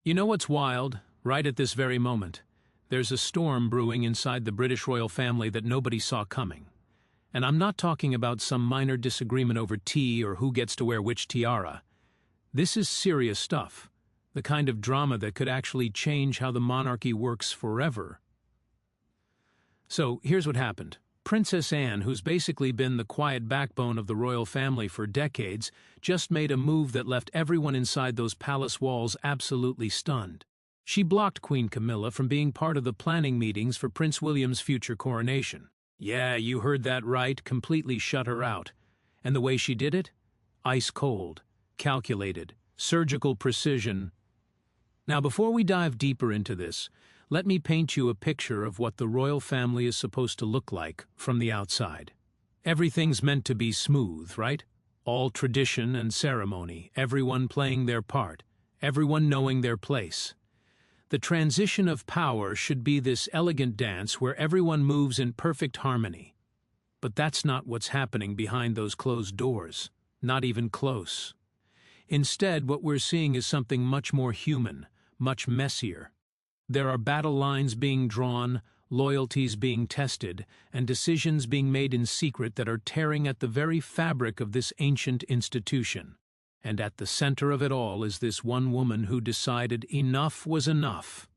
You know what's wild? Right at this very moment, there's a storm brewing inside the British royal family that nobody saw coming. And I'm not talking about some minor disagreement over tea or who gets to wear which tiara. This is serious stuff, the kind of drama that could actually change how the monarchy works forever. So here's what happened. Princess Anne, who's basically been the quiet backbone of the royal family for decades, just made a move that left everyone inside those palace walls absolutely stunned. She blocked Queen Camilla from being part of the planning meetings for Prince William's future coronation. Yeah, you heard that right, completely shut her out. And the way she did it? Ice cold, calculated, surgical precision. Now, before we dive deeper into this, let me paint you a picture of what the royal family is supposed to look like from the outside. Everything's meant to be smooth, right? All tradition and ceremony, everyone playing their part, everyone knowing their place. The transition of power should be this elegant dance where everyone moves in perfect harmony. But that's not what's happening behind those closed doors, not even close. Instead, what we're seeing is something much more human, much messier. There are battle lines being drawn, loyalties being tested, and decisions being made in secret that are tearing at the very fabric of this ancient institution. And at the center of it all is this one woman who decided enough was enough.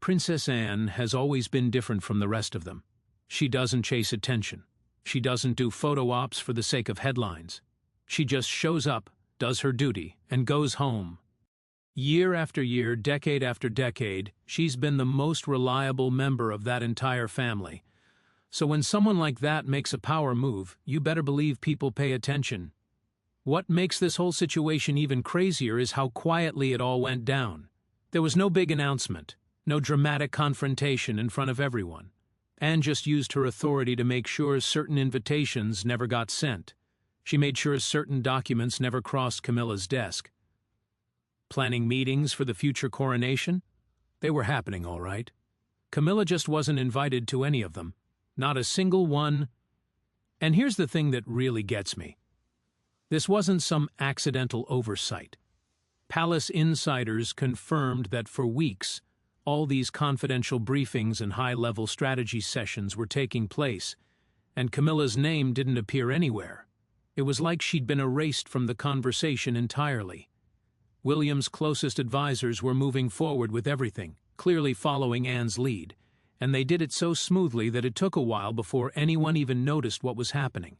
Princess Anne has always been different from the rest of them. She doesn't chase attention. She doesn't do photo ops for the sake of headlines. She just shows up, does her duty, and goes home. Year after year, decade after decade, she's been the most reliable member of that entire family. So when someone like that makes a power move, you better believe people pay attention. What makes this whole situation even crazier is how quietly it all went down. There was no big announcement, no dramatic confrontation in front of everyone. Anne just used her authority to make sure certain invitations never got sent. She made sure certain documents never crossed Camilla's desk. Planning meetings for the future coronation? They were happening all right. Camilla just wasn't invited to any of them. Not a single one. And here's the thing that really gets me. This wasn't some accidental oversight. Palace insiders confirmed that for weeks, all these confidential briefings and high-level strategy sessions were taking place, and Camilla's name didn't appear anywhere. It was like she'd been erased from the conversation entirely. William's closest advisors were moving forward with everything, clearly following Anne's lead, and they did it so smoothly that it took a while before anyone even noticed what was happening.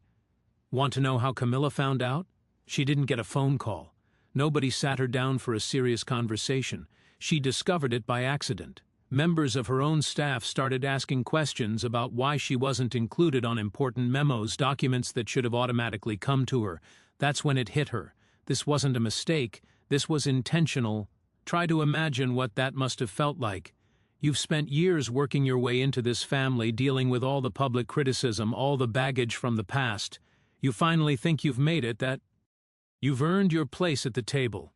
Want to know how Camilla found out? She didn't get a phone call. Nobody sat her down for a serious conversation. She discovered it by accident. Members of her own staff started asking questions about why she wasn't included on important memos, documents that should have automatically come to her. That's when it hit her. This wasn't a mistake. This was intentional. Try to imagine what that must have felt like. You've spent years working your way into this family, dealing with all the public criticism, all the baggage from the past. You finally think you've made it, that you've earned your place at the table.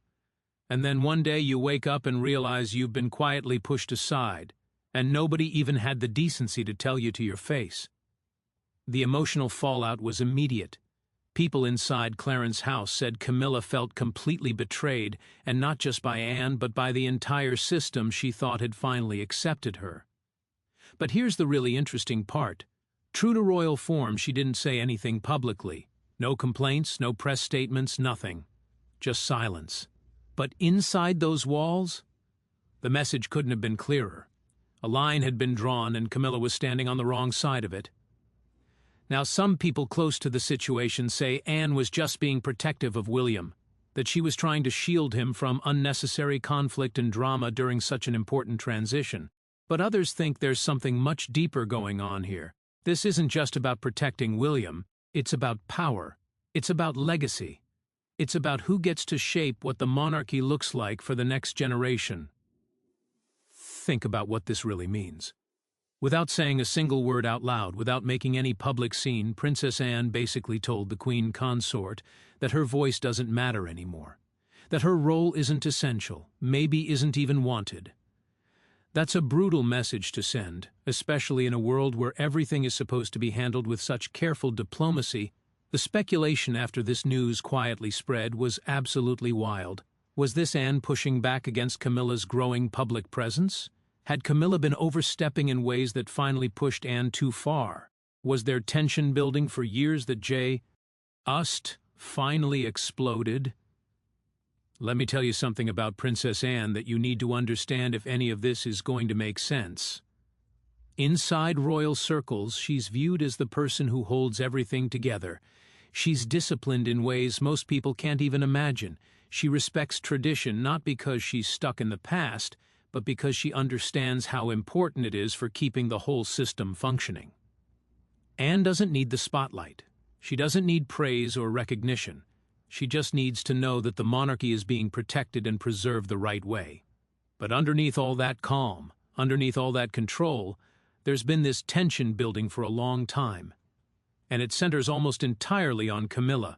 And then one day you wake up and realize you've been quietly pushed aside, and nobody even had the decency to tell you to your face. The emotional fallout was immediate. People inside Clarence House said Camilla felt completely betrayed, and not just by Anne, but by the entire system she thought had finally accepted her. But here's the really interesting part. True to royal form, she didn't say anything publicly. No complaints, no press statements, nothing. Just silence. But inside those walls, the message couldn't have been clearer. A line had been drawn, and Camilla was standing on the wrong side of it. Now, some people close to the situation say Anne was just being protective of William, that she was trying to shield him from unnecessary conflict and drama during such an important transition. But others think there's something much deeper going on here. This isn't just about protecting William, it's about power. It's about legacy. It's about who gets to shape what the monarchy looks like for the next generation. Think about what this really means. Without saying a single word out loud, without making any public scene, Princess Anne basically told the Queen Consort that her voice doesn't matter anymore, that her role isn't essential, maybe isn't even wanted. That's a brutal message to send, especially in a world where everything is supposed to be handled with such careful diplomacy. The speculation after this news quietly spread was absolutely wild. Was this Anne pushing back against Camilla's growing public presence? Had Camilla been overstepping in ways that finally pushed Anne too far? Was there tension building for years that finally exploded? Let me tell you something about Princess Anne that you need to understand if any of this is going to make sense. Inside royal circles, she's viewed as the person who holds everything together. She's disciplined in ways most people can't even imagine. She respects tradition not because she's stuck in the past, but because she understands how important it is for keeping the whole system functioning. Anne doesn't need the spotlight. She doesn't need praise or recognition. She just needs to know that the monarchy is being protected and preserved the right way. But underneath all that calm, underneath all that control, there's been this tension building for a long time. And it centers almost entirely on Camilla.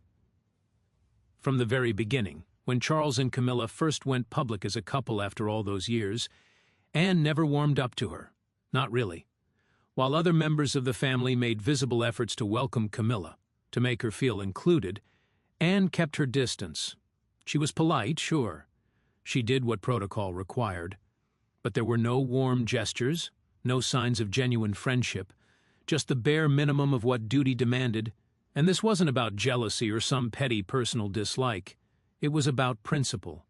From the very beginning, when Charles and Camilla first went public as a couple after all those years, Anne never warmed up to her. Not really. While other members of the family made visible efforts to welcome Camilla, to make her feel included, Anne kept her distance. She was polite, sure. She did what protocol required. But there were no warm gestures, no signs of genuine friendship, just the bare minimum of what duty demanded. And this wasn't about jealousy or some petty personal dislike. It was about principle.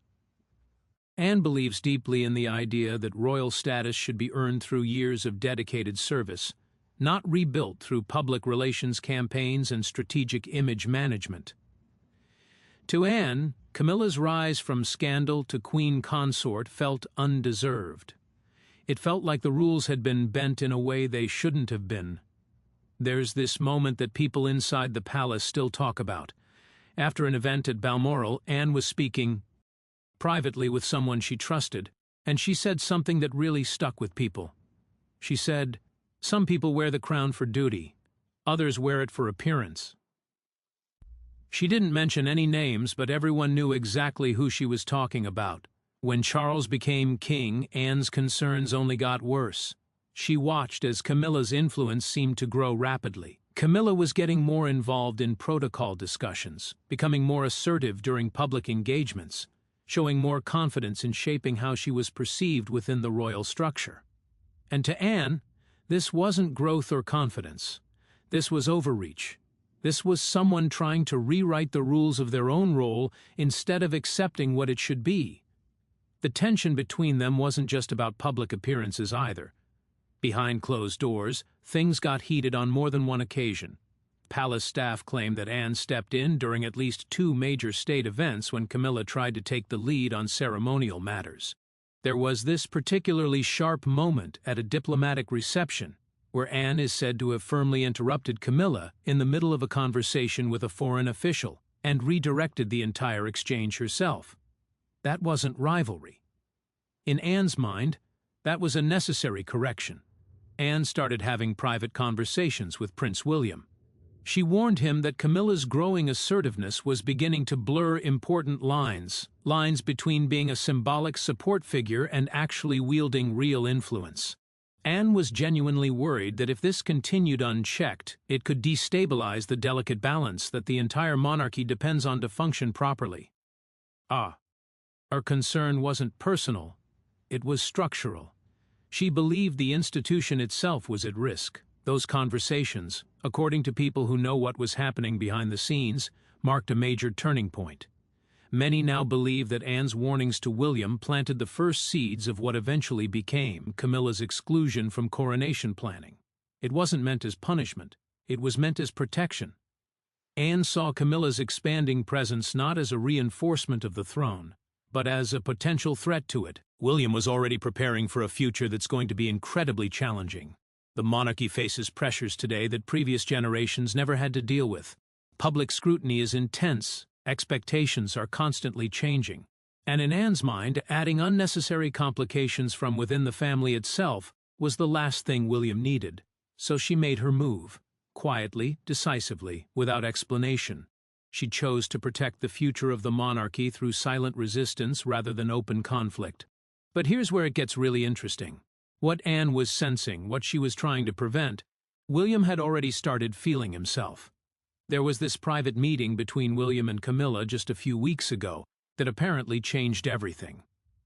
Anne believes deeply in the idea that royal status should be earned through years of dedicated service, not rebuilt through public relations campaigns and strategic image management. To Anne, Camilla's rise from scandal to queen consort felt undeserved. It felt like the rules had been bent in a way they shouldn't have been. There's this moment that people inside the palace still talk about. After an event at Balmoral, Anne was speaking privately with someone she trusted, and she said something that really stuck with people. She said, "Some people wear the crown for duty, others wear it for appearance." She didn't mention any names, but everyone knew exactly who she was talking about. When Charles became king, Anne's concerns only got worse. She watched as Camilla's influence seemed to grow rapidly. Camilla was getting more involved in protocol discussions, becoming more assertive during public engagements, showing more confidence in shaping how she was perceived within the royal structure. And to Anne, this wasn't growth or confidence. This was overreach. This was someone trying to rewrite the rules of their own role instead of accepting what it should be. The tension between them wasn't just about public appearances either. Behind closed doors, things got heated on more than one occasion. Palace staff claimed that Anne stepped in during at least 2 major state events when Camilla tried to take the lead on ceremonial matters. There was this particularly sharp moment at a diplomatic reception, where Anne is said to have firmly interrupted Camilla in the middle of a conversation with a foreign official and redirected the entire exchange herself. That wasn't rivalry. In Anne's mind, that was a necessary correction. Anne started having private conversations with Prince William. She warned him that Camilla's growing assertiveness was beginning to blur important lines between being a symbolic support figure and actually wielding real influence. Anne was genuinely worried that if this continued unchecked, it could destabilize the delicate balance that the entire monarchy depends on to function properly. Her concern wasn't personal, it was structural. She believed the institution itself was at risk. Those conversations, according to people who know what was happening behind the scenes, marked a major turning point. Many now believe that Anne's warnings to William planted the first seeds of what eventually became Camilla's exclusion from coronation planning. It wasn't meant as punishment, it was meant as protection. Anne saw Camilla's expanding presence not as a reinforcement of the throne, but as a potential threat to it. William was already preparing for a future that's going to be incredibly challenging. The monarchy faces pressures today that previous generations never had to deal with. Public scrutiny is intense, expectations are constantly changing. And in Anne's mind, adding unnecessary complications from within the family itself was the last thing William needed. So she made her move, quietly, decisively, without explanation. She chose to protect the future of the monarchy through silent resistance rather than open conflict. But here's where it gets really interesting. What Anne was sensing, what she was trying to prevent, William had already started feeling himself. There was this private meeting between William and Camilla just a few weeks ago, that apparently changed everything.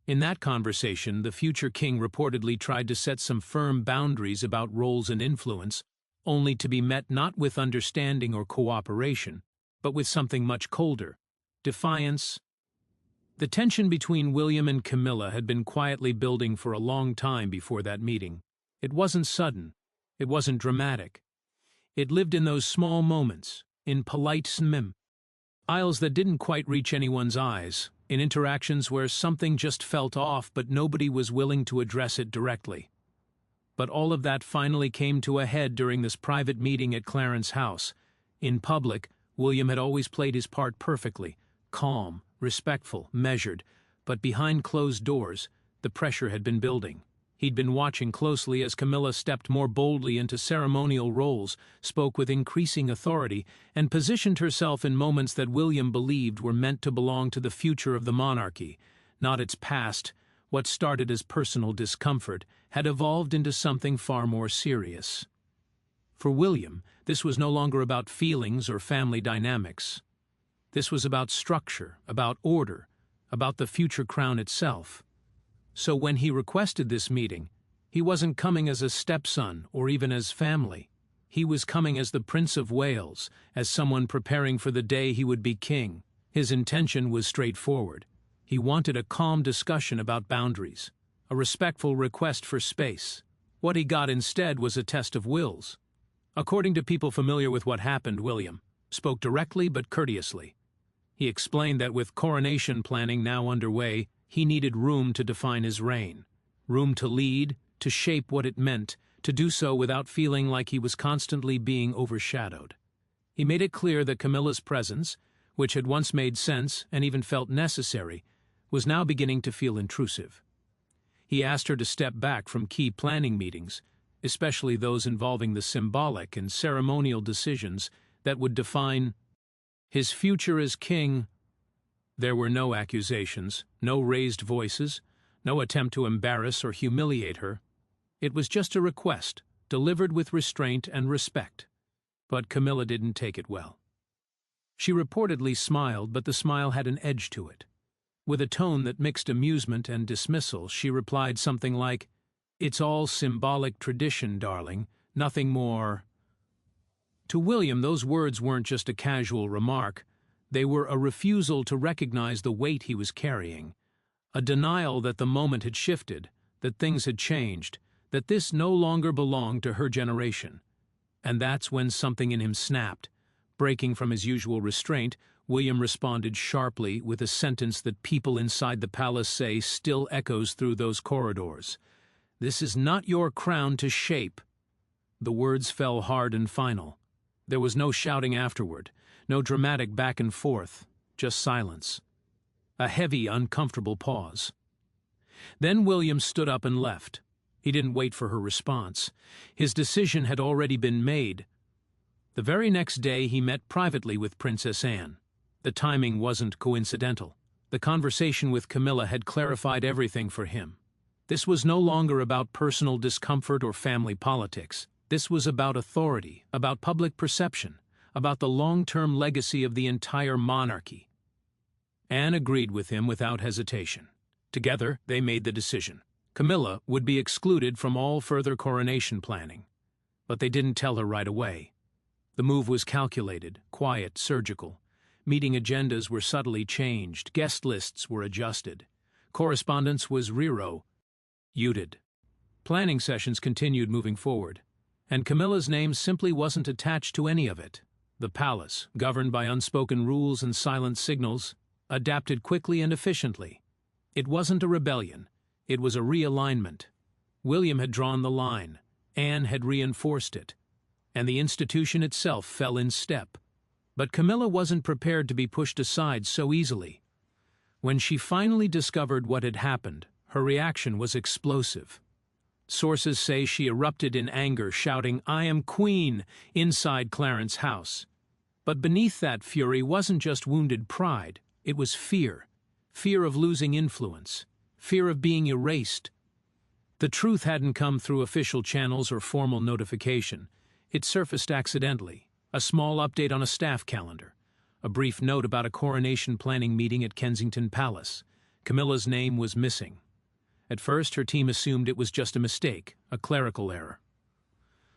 In that conversation, the future king reportedly tried to set some firm boundaries about roles and influence, only to be met not with understanding or cooperation, but with something much colder: defiance. The tension between William and Camilla had been quietly building for a long time before that meeting. It wasn't sudden. It wasn't dramatic. It lived in those small moments, in polite smiles that didn't quite reach anyone's eyes, in interactions where something just felt off but nobody was willing to address it directly. But all of that finally came to a head during this private meeting at Clarence House. In public, William had always played his part perfectly, calm, respectful, measured, but behind closed doors, the pressure had been building. He'd been watching closely as Camilla stepped more boldly into ceremonial roles, spoke with increasing authority, and positioned herself in moments that William believed were meant to belong to the future of the monarchy, not its past. What started as personal discomfort had evolved into something far more serious. For William, this was no longer about feelings or family dynamics. This was about structure, about order, about the future crown itself. So when he requested this meeting, he wasn't coming as a stepson or even as family. He was coming as the Prince of Wales, as someone preparing for the day he would be king. His intention was straightforward. He wanted a calm discussion about boundaries, a respectful request for space. What he got instead was a test of wills. According to people familiar with what happened, William spoke directly but courteously. He explained that with coronation planning now underway, he needed room to define his reign, room to lead, to shape what it meant, to do so without feeling like he was constantly being overshadowed. He made it clear that Camilla's presence, which had once made sense and even felt necessary, was now beginning to feel intrusive. He asked her to step back from key planning meetings, especially those involving the symbolic and ceremonial decisions that would define his future as king. There were no accusations, no raised voices, no attempt to embarrass or humiliate her. It was just a request, delivered with restraint and respect. But Camilla didn't take it well. She reportedly smiled, but the smile had an edge to it. With a tone that mixed amusement and dismissal, she replied something like, "It's all symbolic tradition, darling, nothing more." To William, those words weren't just a casual remark. They were a refusal to recognize the weight he was carrying, a denial that the moment had shifted, that things had changed, that this no longer belonged to her generation. And that's when something in him snapped. Breaking from his usual restraint, William responded sharply with a sentence that people inside the palace say still echoes through those corridors. "This is not your crown to shape." The words fell hard and final. There was no shouting afterward, no dramatic back and forth, just silence. A heavy, uncomfortable pause. Then William stood up and left. He didn't wait for her response. His decision had already been made. The very next day he met privately with Princess Anne. The timing wasn't coincidental. The conversation with Camilla had clarified everything for him. This was no longer about personal discomfort or family politics. This was about authority, about public perception, about the long-term legacy of the entire monarchy. Anne agreed with him without hesitation. Together, they made the decision. Camilla would be excluded from all further coronation planning. But they didn't tell her right away. The move was calculated, quiet, surgical. Meeting agendas were subtly changed, guest lists were adjusted. Correspondence was rerouted. Planning sessions continued moving forward, and Camilla's name simply wasn't attached to any of it. The palace, governed by unspoken rules and silent signals, adapted quickly and efficiently. It wasn't a rebellion. It was a realignment. William had drawn the line. Anne had reinforced it. And the institution itself fell in step. But Camilla wasn't prepared to be pushed aside so easily. When she finally discovered what had happened, her reaction was explosive. Sources say she erupted in anger, shouting, "I am queen," inside Clarence House. But beneath that fury wasn't just wounded pride, it was fear. Fear of losing influence. Fear of being erased. The truth hadn't come through official channels or formal notification. It surfaced accidentally. A small update on a staff calendar. A brief note about a coronation planning meeting at Kensington Palace. Camilla's name was missing. At first, her team assumed it was just a mistake, a clerical error.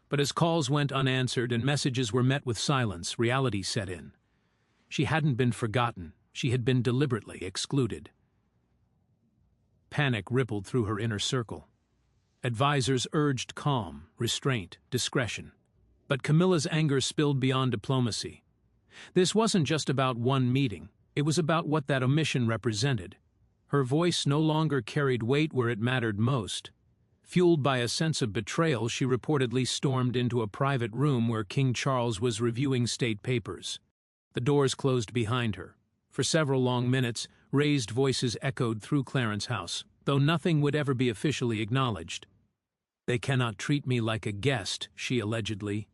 But as calls went unanswered and messages were met with silence, reality set in. She hadn't been forgotten. She had been deliberately excluded. Panic rippled through her inner circle. Advisors urged calm, restraint, discretion. But Camilla's anger spilled beyond diplomacy. This wasn't just about one meeting. It was about what that omission represented. Her voice no longer carried weight where it mattered most. Fueled by a sense of betrayal, she reportedly stormed into a private room where King Charles was reviewing state papers. The doors closed behind her. For several long minutes, raised voices echoed through Clarence House, though nothing would ever be officially acknowledged. "They cannot treat me like a guest," she allegedly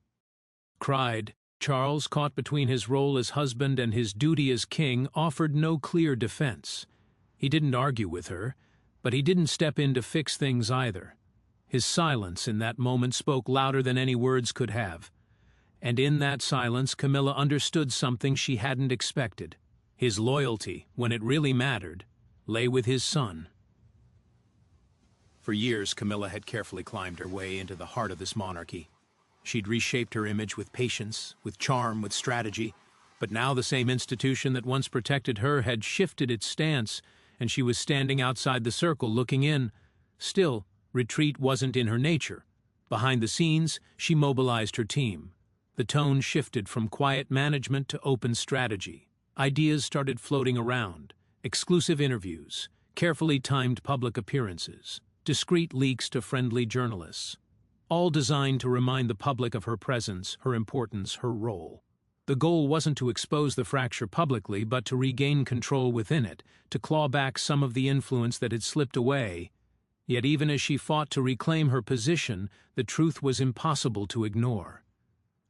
cried. Charles, caught between his role as husband and his duty as king, offered no clear defense. He didn't argue with her, but he didn't step in to fix things either. His silence in that moment spoke louder than any words could have. And in that silence, Camilla understood something she hadn't expected. His loyalty, when it really mattered, lay with his son. For years, Camilla had carefully climbed her way into the heart of this monarchy. She'd reshaped her image with patience, with charm, with strategy, but now the same institution that once protected her had shifted its stance, and she was standing outside the circle looking in. Still, retreat wasn't in her nature. Behind the scenes, she mobilized her team. The tone shifted from quiet management to open strategy. Ideas started floating around. Exclusive interviews, carefully timed public appearances, discreet leaks to friendly journalists. All designed to remind the public of her presence, her importance, her role. The goal wasn't to expose the fracture publicly, but to regain control within it, to claw back some of the influence that had slipped away. Yet even as she fought to reclaim her position, the truth was impossible to ignore.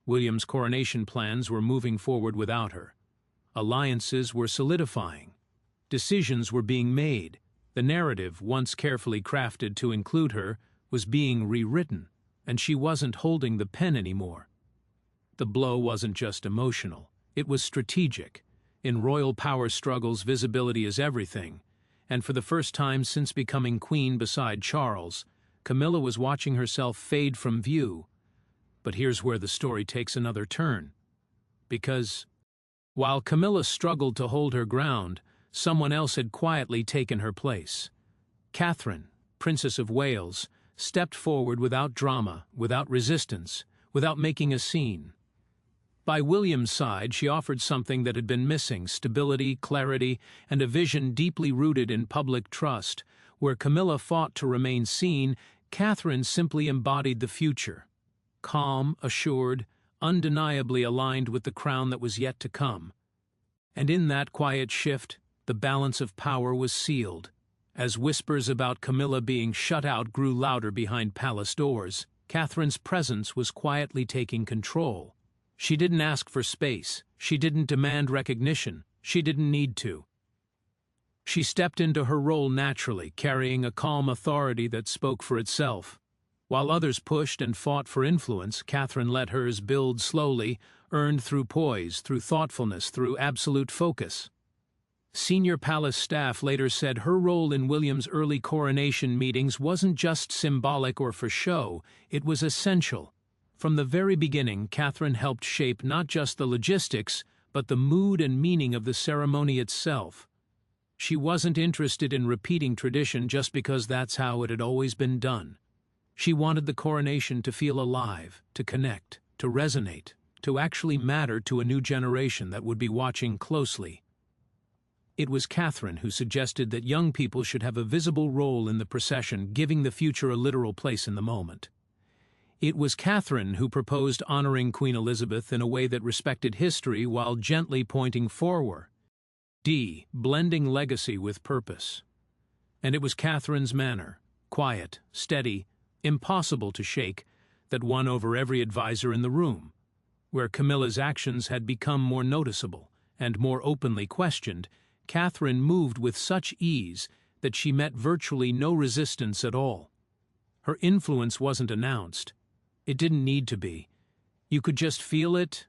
William's coronation plans were moving forward without her. Alliances were solidifying. Decisions were being made. The narrative, once carefully crafted to include her, was being rewritten, and she wasn't holding the pen anymore. The blow wasn't just emotional, it was strategic. In royal power struggles, visibility is everything, and for the first time since becoming queen beside Charles, Camilla was watching herself fade from view. But here's where the story takes another turn. Because, while Camilla struggled to hold her ground, someone else had quietly taken her place. Catherine, Princess of Wales, stepped forward without drama, without resistance, without making a scene. By William's side, she offered something that had been missing: stability, clarity, and a vision deeply rooted in public trust. Where Camilla fought to remain seen, Catherine simply embodied the future. Calm, assured, undeniably aligned with the crown that was yet to come. And in that quiet shift, the balance of power was sealed. As whispers about Camilla being shut out grew louder behind palace doors, Catherine's presence was quietly taking control. She didn't ask for space. She didn't demand recognition. She didn't need to. She stepped into her role naturally, carrying a calm authority that spoke for itself. While others pushed and fought for influence, Catherine let hers build slowly, earned through poise, through thoughtfulness, through absolute focus. Senior palace staff later said her role in William's early coronation meetings wasn't just symbolic or for show, it was essential. From the very beginning, Catherine helped shape not just the logistics, but the mood and meaning of the ceremony itself. She wasn't interested in repeating tradition just because that's how it had always been done. She wanted the coronation to feel alive, to connect, to resonate, to actually matter to a new generation that would be watching closely. It was Catherine who suggested that young people should have a visible role in the procession, giving the future a literal place in the moment. It was Catherine who proposed honoring Queen Elizabeth in a way that respected history while gently pointing forward. Blending legacy with purpose. And it was Catherine's manner, quiet, steady, impossible to shake, that won over every advisor in the room. Where Camilla's actions had become more noticeable and more openly questioned, Catherine moved with such ease that she met virtually no resistance at all. Her influence wasn't announced. It didn't need to be. You could just feel it,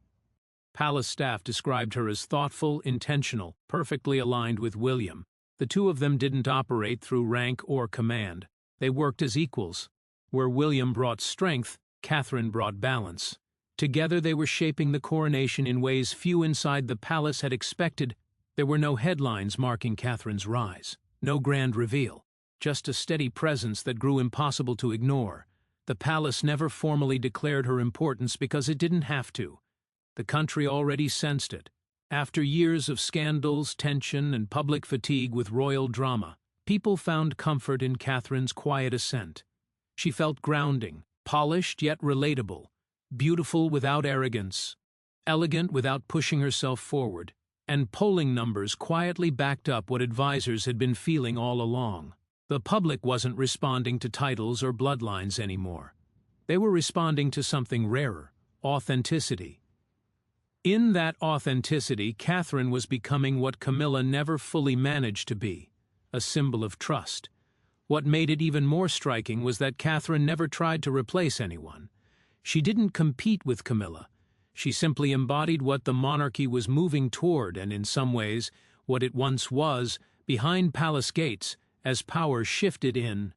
Palace staff described her as thoughtful, intentional, perfectly aligned with William. The two of them didn't operate through rank or command. They worked as equals. Where William brought strength, Catherine brought balance. Together they were shaping the coronation in ways few inside the palace had expected. There were no headlines marking Catherine's rise, no grand reveal, just a steady presence that grew impossible to ignore. The palace never formally declared her importance because it didn't have to. The country already sensed it. After years of scandals, tension, and public fatigue with royal drama, people found comfort in Catherine's quiet ascent. She felt grounding, polished yet relatable, beautiful without arrogance, elegant without pushing herself forward, and polling numbers quietly backed up what advisors had been feeling all along. The public wasn't responding to titles or bloodlines anymore. They were responding to something rarer: authenticity. In that authenticity, Catherine was becoming what Camilla never fully managed to be: a symbol of trust. What made it even more striking was that Catherine never tried to replace anyone. She didn't compete with Camilla. She simply embodied what the monarchy was moving toward, and in some ways, what it once was, behind palace gates, as power shifted in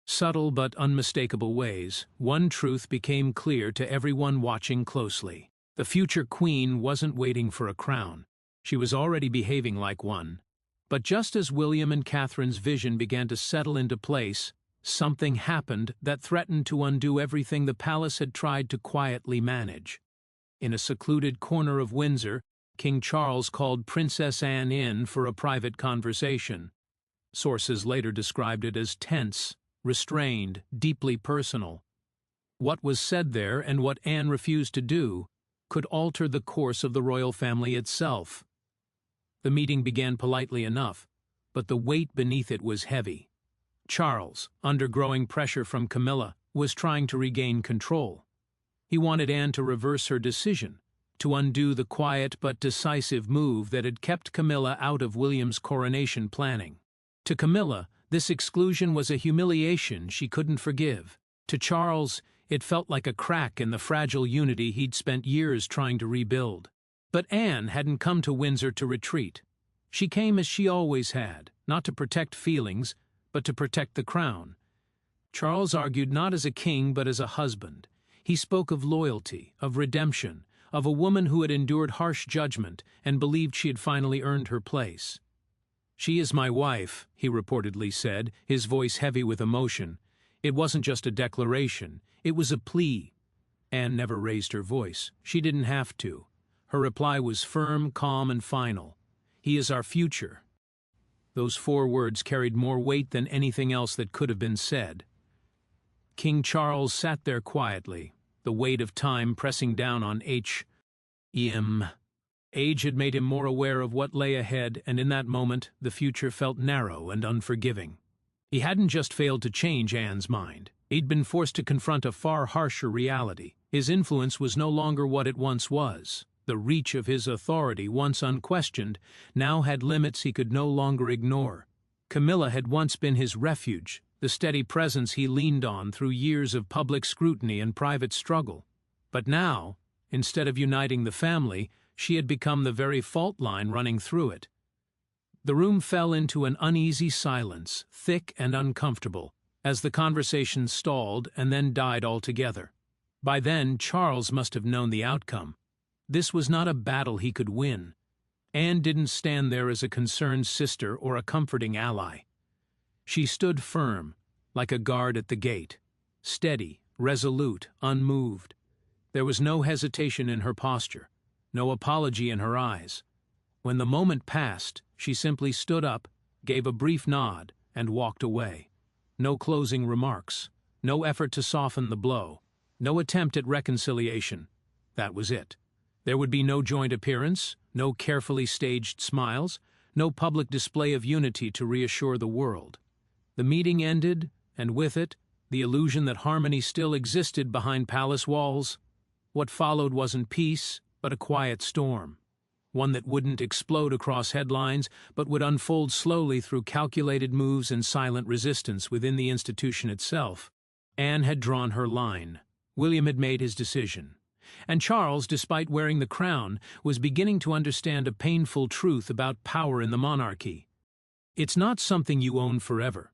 subtle but unmistakable ways. One truth became clear to everyone watching closely. The future queen wasn't waiting for a crown. She was already behaving like one. But just as William and Catherine's vision began to settle into place, something happened that threatened to undo everything the palace had tried to quietly manage. In a secluded corner of Windsor, King Charles called Princess Anne in for a private conversation. Sources later described it as tense, restrained, deeply personal. What was said there, and what Anne refused to do, could alter the course of the royal family itself. The meeting began politely enough, but the weight beneath it was heavy. Charles, under growing pressure from Camilla, was trying to regain control. He wanted Anne to reverse her decision, to undo the quiet but decisive move that had kept Camilla out of William's coronation planning. To Camilla, this exclusion was a humiliation she couldn't forgive. To Charles, it felt like a crack in the fragile unity he'd spent years trying to rebuild. But Anne hadn't come to Windsor to retreat. She came as she always had, not to protect feelings, but to protect the crown. Charles argued not as a king but as a husband. He spoke of loyalty, of redemption, of a woman who had endured harsh judgment and believed she had finally earned her place. "She is my wife," he reportedly said, his voice heavy with emotion. It wasn't just a declaration, it was a plea. Anne never raised her voice. She didn't have to. Her reply was firm, calm, and final. "He is our future." Those 4 words carried more weight than anything else that could have been said. King Charles sat there quietly, the weight of time pressing down on him. Age had made him more aware of what lay ahead, and in that moment, the future felt narrow and unforgiving. He hadn't just failed to change Anne's mind. He'd been forced to confront a far harsher reality. His influence was no longer what it once was. The reach of his authority, once unquestioned, now had limits he could no longer ignore. Camilla had once been his refuge, the steady presence he leaned on through years of public scrutiny and private struggle. But now, instead of uniting the family, she had become the very fault line running through it. The room fell into an uneasy silence, thick and uncomfortable, as the conversation stalled and then died altogether. By then, Charles must have known the outcome. This was not a battle he could win. Anne didn't stand there as a concerned sister or a comforting ally. She stood firm, like a guard at the gate, steady, resolute, unmoved. There was no hesitation in her posture, no apology in her eyes. When the moment passed, she simply stood up, gave a brief nod, and walked away. No closing remarks, no effort to soften the blow, no attempt at reconciliation. That was it. There would be no joint appearance, no carefully staged smiles, no public display of unity to reassure the world. The meeting ended, and with it, the illusion that harmony still existed behind palace walls. What followed wasn't peace, but a quiet storm. One that wouldn't explode across headlines, but would unfold slowly through calculated moves and silent resistance within the institution itself. Anne had drawn her line. William had made his decision. And Charles, despite wearing the crown, was beginning to understand a painful truth about power in the monarchy. It's not something you own forever.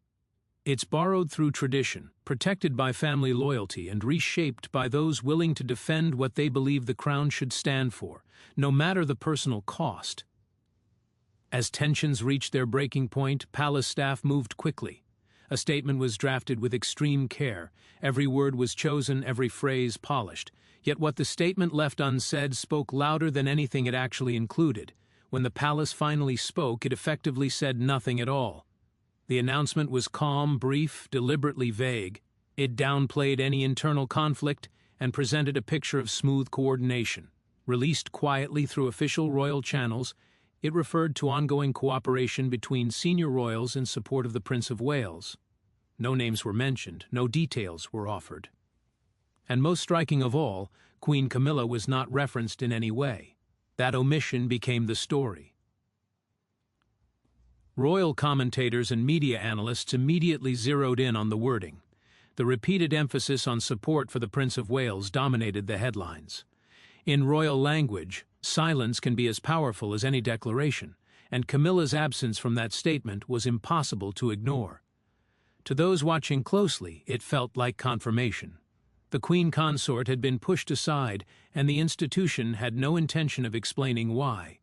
It's borrowed through tradition, protected by family loyalty, and reshaped by those willing to defend what they believe the crown should stand for, no matter the personal cost. As tensions reached their breaking point, palace staff moved quickly. A statement was drafted with extreme care. Every word was chosen, every phrase polished. Yet what the statement left unsaid spoke louder than anything it actually included. When the palace finally spoke, it effectively said nothing at all. The announcement was calm, brief, deliberately vague. It downplayed any internal conflict and presented a picture of smooth coordination. Released quietly through official royal channels, it referred to ongoing cooperation between senior royals in support of the Prince of Wales. No names were mentioned, no details were offered. And most striking of all, Queen Camilla was not referenced in any way. That omission became the story. Royal commentators and media analysts immediately zeroed in on the wording. The repeated emphasis on support for the Prince of Wales dominated the headlines. In royal language, silence can be as powerful as any declaration, and Camilla's absence from that statement was impossible to ignore. To those watching closely, it felt like confirmation. The Queen Consort had been pushed aside, and the institution had no intention of explaining why.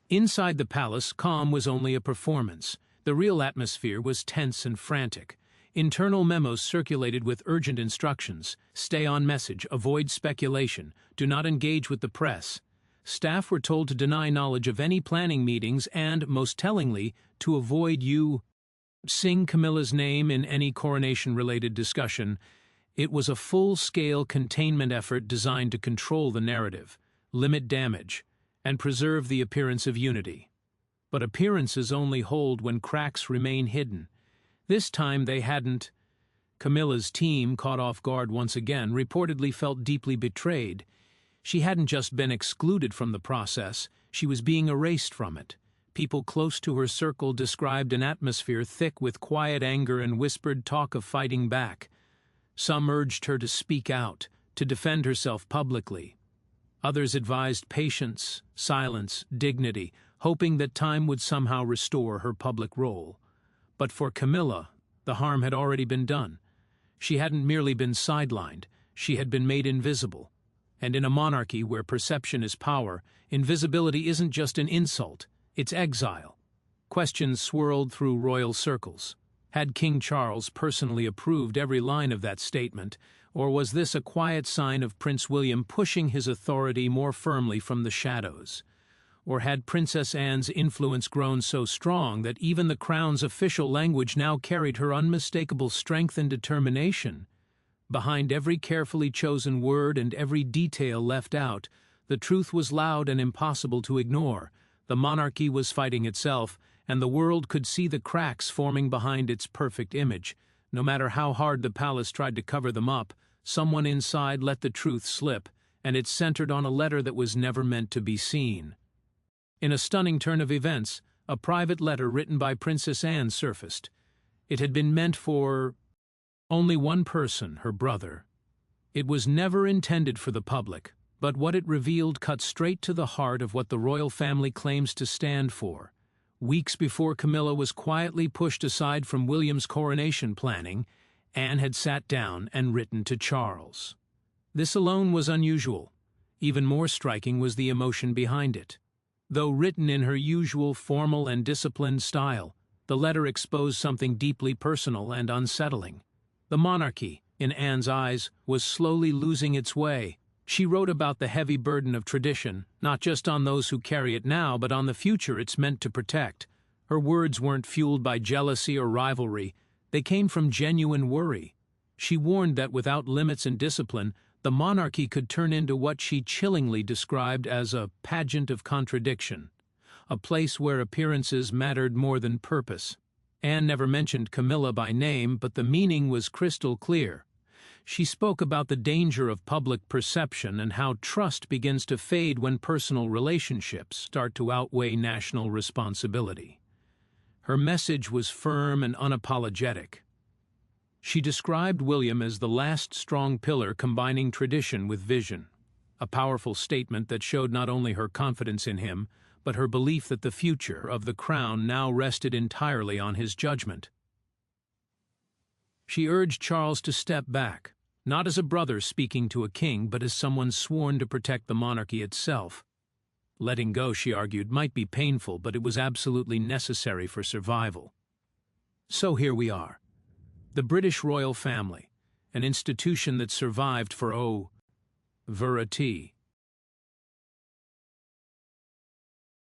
Inside the palace, calm was only a performance. The real atmosphere was tense and frantic. Internal memos circulated with urgent instructions: stay on message, avoid speculation, do not engage with the press. Staff were told to deny knowledge of any planning meetings and, most tellingly, to avoid saying Camilla's name in any coronation-related discussion. It was a full-scale containment effort designed to control the narrative, limit damage, and preserve the appearance of unity. But appearances only hold when cracks remain hidden. This time they hadn't. Camilla's team, caught off guard once again, reportedly felt deeply betrayed. She hadn't just been excluded from the process, she was being erased from it. People close to her circle described an atmosphere thick with quiet anger and whispered talk of fighting back. Some urged her to speak out, to defend herself publicly. Others advised patience, silence, dignity, hoping that time would somehow restore her public role. But for Camilla, the harm had already been done. She hadn't merely been sidelined, she had been made invisible. And in a monarchy where perception is power, invisibility isn't just an insult, it's exile. Questions swirled through royal circles. Had King Charles personally approved every line of that statement, or was this a quiet sign of Prince William pushing his authority more firmly from the shadows? Or had Princess Anne's influence grown so strong that even the crown's official language now carried her unmistakable strength and determination? Behind every carefully chosen word and every detail left out, the truth was loud and impossible to ignore. The monarchy was fighting itself, and the world could see the cracks forming behind its perfect image. No matter how hard the palace tried to cover them up, someone inside let the truth slip, and it centered on a letter that was never meant to be seen. In a stunning turn of events, a private letter written by Princess Anne surfaced. It had been meant for only one person, her brother. It was never intended for the public, but what it revealed cut straight to the heart of what the royal family claims to stand for. Weeks before Camilla was quietly pushed aside from William's coronation planning, Anne had sat down and written to Charles. This alone was unusual. Even more striking was the emotion behind it. Though written in her usual formal and disciplined style, the letter exposed something deeply personal and unsettling. The monarchy, in Anne's eyes, was slowly losing its way. She wrote about the heavy burden of tradition, not just on those who carry it now, but on the future it's meant to protect. Her words weren't fueled by jealousy or rivalry. They came from genuine worry. She warned that without limits and discipline, the monarchy could turn into what she chillingly described as a pageant of contradiction, a place where appearances mattered more than purpose. Anne never mentioned Camilla by name, but the meaning was crystal clear. She spoke about the danger of public perception and how trust begins to fade when personal relationships start to outweigh national responsibility. Her message was firm and unapologetic. She described William as the last strong pillar combining tradition with vision. a powerful statement that showed not only her confidence in him, but her belief that the future of the crown now rested entirely on his judgment. She urged Charles to step back, not as a brother speaking to a king, but as someone sworn to protect the monarchy itself. Letting go, she argued, might be painful, but it was absolutely necessary for survival. So here we are. The British royal family, an institution that survived for, verity,